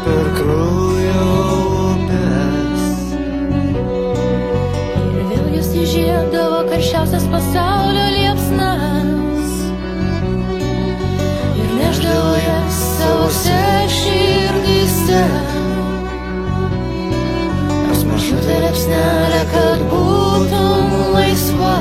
per kraujo upes. Ir vėl jūs įžiebdavo karščiausias pasaulio liepsnas ir neždavo jas savose širdyse. Nors mažutė liepsnelė, kad būtum laisva.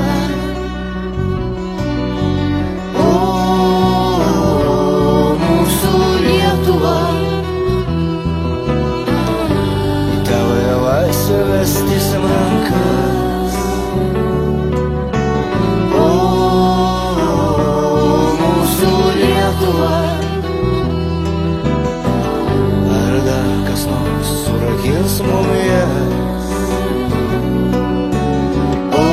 Vestisim rankas, o mūsų Lietuva. Ar dar kas nors surakins mum jas, o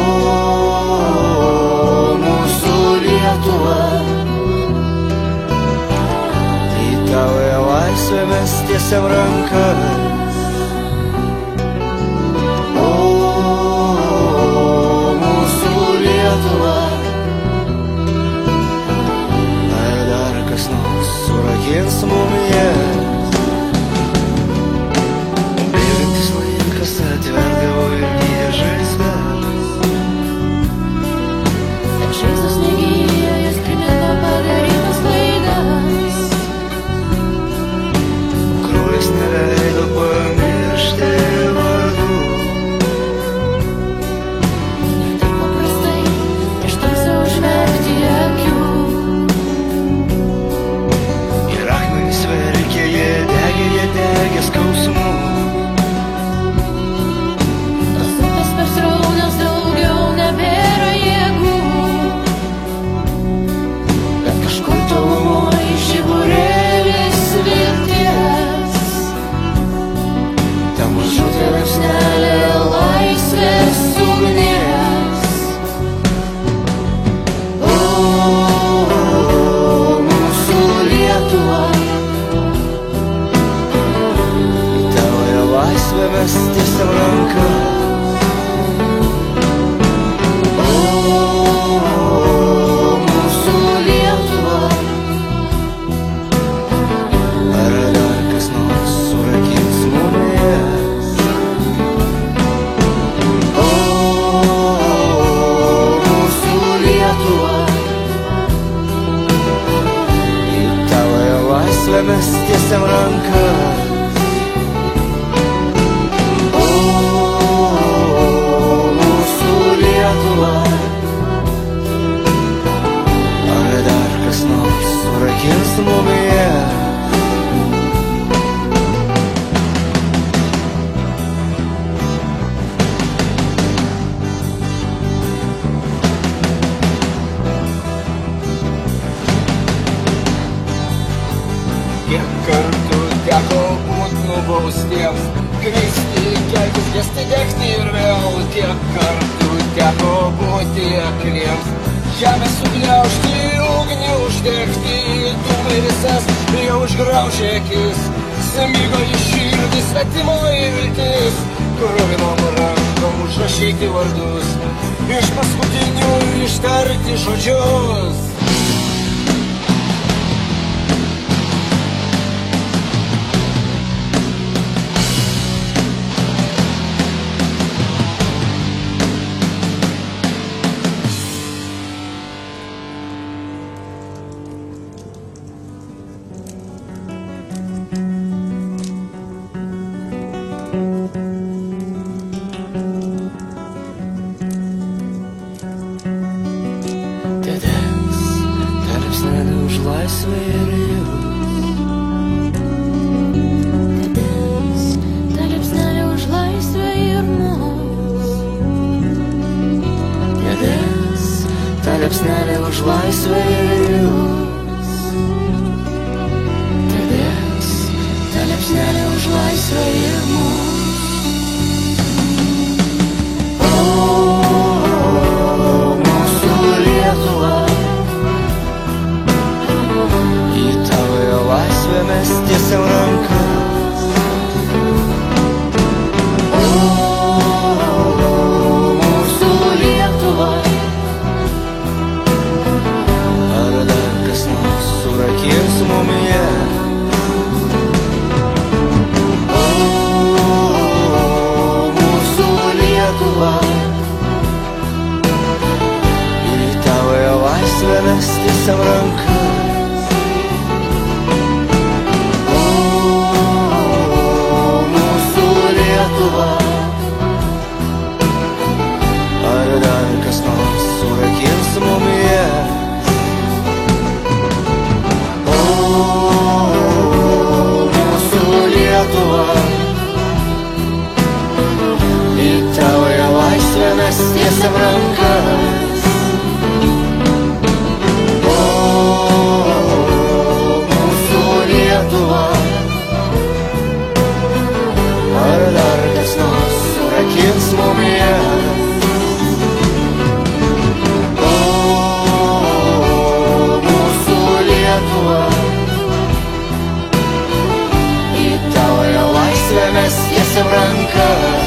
mūsų Lietuva. Į tavąją laisvę mes tiesiam rankas, surakins mum jas. Bėgantis laikas atverdavo ir gyja žaizdas. Ir žaizdos negyja, jis primena padarytas klaidas. Kraujas neleido pamiršti vardų. Ir taip paprastai iš tamsą užmerkti akių. Degė skausmų. Tos upės per sraunios daugiau nebėra jėgų. Bet kažkur tolumoje žiburėlis vilties. Ta mažutė liepsnelė laisvės ugnies. O, mūsų Lietuva. Laisvę mes tiesiam rankas, o mūsų Lietuva. ar dar kas nors surakins mum jas, O mūsų Lietuva. į tavąją laisvę mes tiesiam rankas. Ar dar kas nors surakins mum jas, kiek kartų teko būt nubaustiems, kristi, keltis, gesti, degti ir vėl. Kiek kartų teko būti akliems, žemę sugniaužti, ugnį uždegti, dūmai visas jau užgraužė akis, smigo į širdį svetimo viltis, kruvinom rankom užrašyti vardus, iš paskutinių ištarti žodžius. Laisvę ir jūs. Didens ta liepsnelė už laisvę ir mus. Didens ta liepsnelė už laisvę ir jūs. Didens ta liepsnelė už laisvę ir mus. Mes tiesiam rankas, o mūsų Lietuva. ar dar kas nors surakins mum jas, laisvę mes tiesiam rankas.